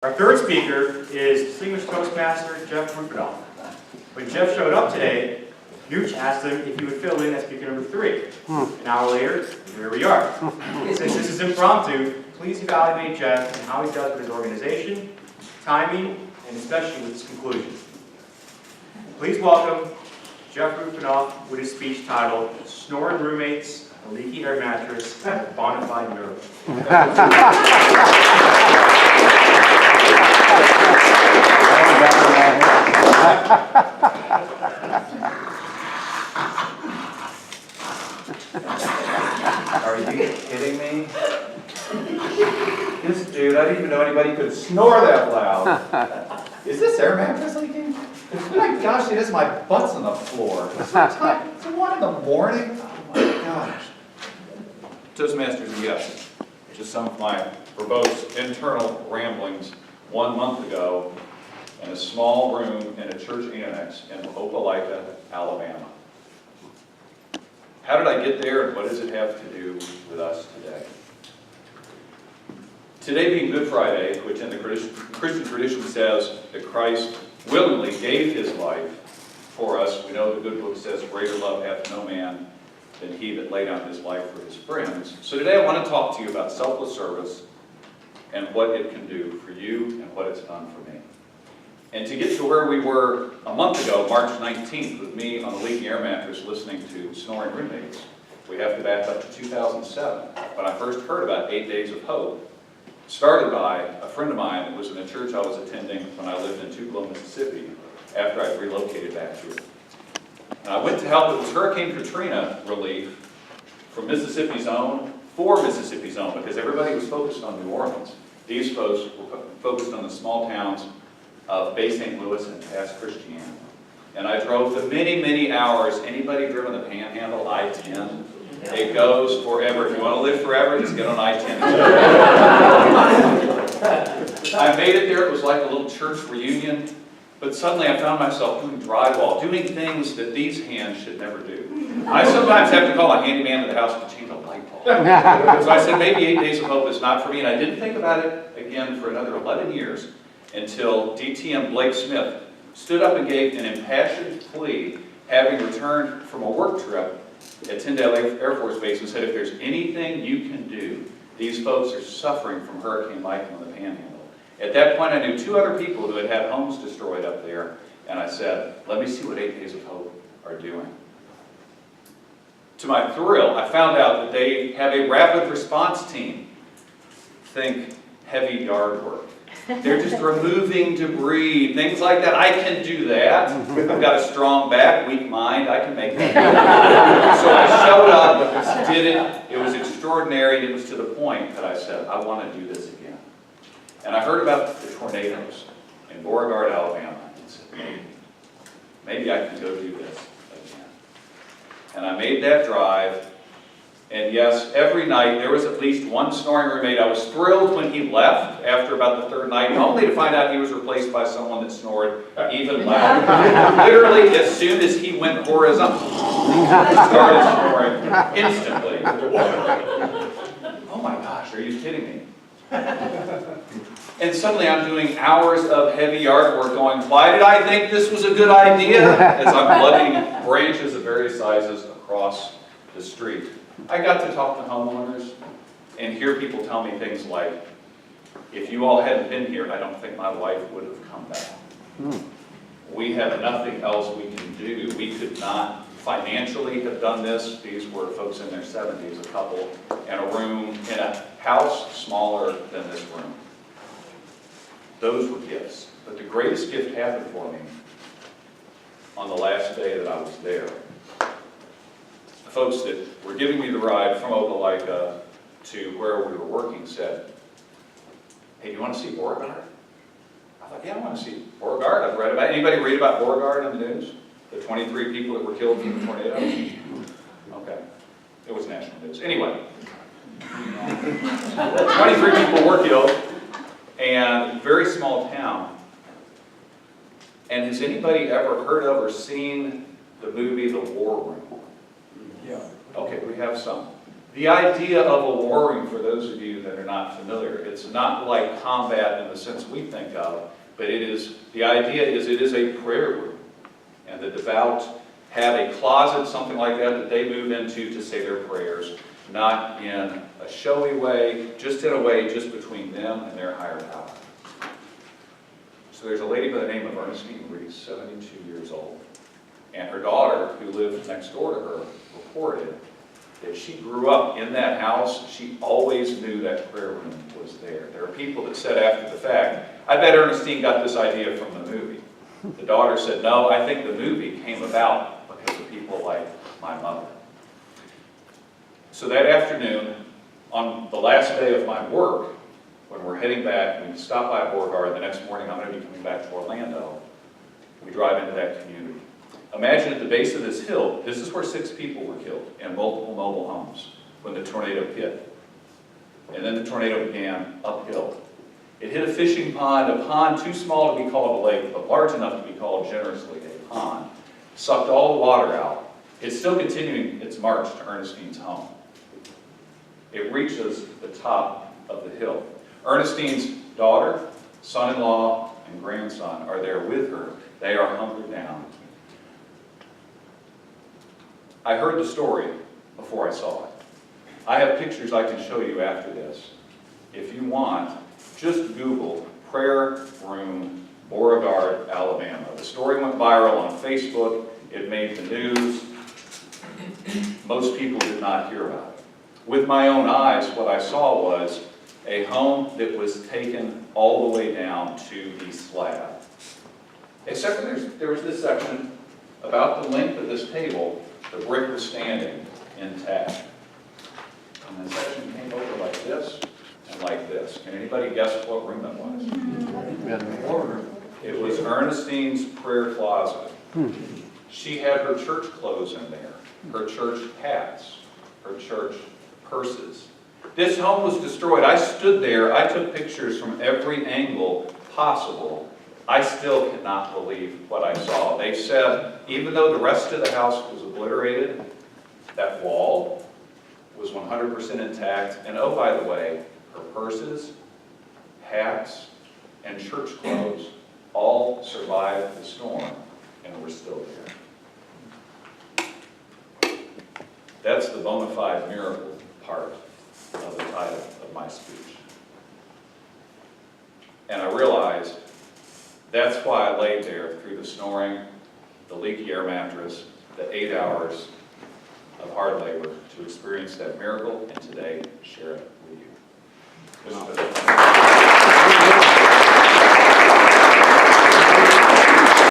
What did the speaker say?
Our third speaker is Distinguished Toastmaster Jeff Rufenacht. When Jeff showed up today, Nooch asked him if he would fill in as speaker number 3. An hour later, here we are. Since this is impromptu, please evaluate Jeff and how he does with his organization, timing, and especially with his conclusions. Please welcome Jeff Rufenacht with his speech titled Snoring Roommates, a Leaky Air Mattress, and a Bonafide Miracle. Are you kidding me? This dude, I didn't even know anybody could snore that loud. Is this air mattress leaking? Oh my gosh, it is, my butt's on the floor. It's 1 in the morning? Oh my gosh. Toastmasters and guests, just some of my verbose internal ramblings 1 month ago in a small room in a church annex in Opelika, Alabama. How did I get there, and what does it have to do with us today? Today being Good Friday, which in the Christian tradition says that Christ willingly gave his life for us, we know the good book says, greater love hath no man than he that laid down his life for his friends. So today I want to talk to you about selfless service and what it can do for you and what it's done for me. And to get to where we were a month ago, March 19th, with me on the leaking air mattress listening to Snoring Roommates, we have to back up to 2007, when I first heard about 8 Days of Hope, started by a friend of mine that was in a church I was attending when I lived in Tupelo, Mississippi, after I relocated back here. And I went to help, it was Hurricane Katrina relief from Mississippi's own, for Mississippi's own, because everybody was focused on New Orleans. These folks were focused on the small towns of Bay St. Louis and past Christiana. And I drove the many, many hours. Anybody driven the Panhandle, I-10? It goes forever. If you want to live forever, just get on I-10. I made it there. It was like a little church reunion. But suddenly I found myself doing drywall, doing things that these hands should never do. I sometimes have to call a handyman to the house to change a light bulb. So I said, maybe 8 Days of Hope is not for me. And I didn't think about it again for another 11 years until DTM Blake Smith stood up and gave an impassioned plea, having returned from a work trip at Tyndall Air Force Base, and said, if there's anything you can do, these folks are suffering from Hurricane Michael in the Panhandle. At that point, I knew 2 other people who had had homes destroyed up there, and I said, let me see what 8 Days of Hope are doing. To my thrill, I found out that they have a rapid response team. Think heavy yard work. They're just removing debris, things like that. I can do that. I've got a strong back, weak mind. I can make that. So I showed up, did it. It was extraordinary. It was to the point that I said, I want to do this again. And I heard about the tornadoes in Beauregard, Alabama, and said, maybe I can go do this again. And I made that drive. And yes, every night there was at least one snoring roommate. I was thrilled when he left after about the 3rd night, only to find out he was replaced by someone that snored even louder. Literally, as soon as he went horizontal, he started snoring instantly. Oh my gosh, are you kidding me? And suddenly I'm doing hours of heavy yard work going, why did I think this was a good idea? As I'm lugging branches of various sizes across the street. I got to talk to homeowners and hear people tell me things like, if you all hadn't been here, I don't think my wife would have come back. We have nothing else we can do. We could not financially have done this. These were folks in their 70s, a couple, in a room, in a house smaller than this room. Those were gifts. But the greatest gift happened for me on the last day that I was there. The folks that were giving me the ride from Opelika to where we were working said, hey, do you want to see Beauregard? I thought, yeah, I want to see Beauregard. I've read about it. Anybody read about Beauregard in the news? The 23 people that were killed from the tornado? Okay. It was national news. Anyway. 23 people were killed, and very small town. And has anybody ever heard of or seen the movie The War Room? Yeah. Okay, we have some. The idea of a war room, for those of you that are not familiar, it's not like combat in the sense we think of, but the idea is it is a prayer room. And the devout have a closet, something like that they move into to say their prayers, not in a showy way, just in a way just between them and their higher power. So there's a lady by the name of Ernestine Reese, 72 years old, and her daughter, who lived next door to her, reported that she grew up in that house. She always knew that prayer room was there. There are people that said after the fact, I bet Ernestine got this idea from the movie. The daughter said, no, I think the movie came about because of people like my mother. So that afternoon, on the last day of my work, when we're heading back, we stop by Beauregard. The next morning, I'm going to be coming back to Orlando. We drive into that community. Imagine at the base of this hill, this is where 6 people were killed in multiple mobile homes when the tornado hit. And then the tornado began uphill. It hit a fishing pond, a pond too small to be called a lake, but large enough to be called generously a pond. Sucked all the water out. It's still continuing its march to Ernestine's home. It reaches the top of the hill. Ernestine's daughter, son-in-law, and grandson are there with her. They are hunkered down. I heard the story before I saw it. I have pictures I can show you after this. If you want, just Google prayer room, Beauregard, Alabama. The story went viral on Facebook. It made the news. Most people did not hear about it. With my own eyes, what I saw was a home that was taken all the way down to the slab. Except there was this section about the length of this table. The brick was standing intact. And the section came over like this and like this. Can anybody guess what room it was? It was Ernestine's prayer closet. She had her church clothes in there, her church hats, her church purses. This home was destroyed. I stood there. I took pictures from every angle possible. I still cannot believe what I saw. They said, even though the rest of the house was obliterated, that wall was 100% intact. And oh, by the way, her purses, hats, and church clothes all survived the storm and were still there. That's the bona fide miracle part of the title of my speech. And I realized that's why I laid there through the snoring, the leaky air mattress, the 8 hours of hard labor to experience that miracle and today share it with you.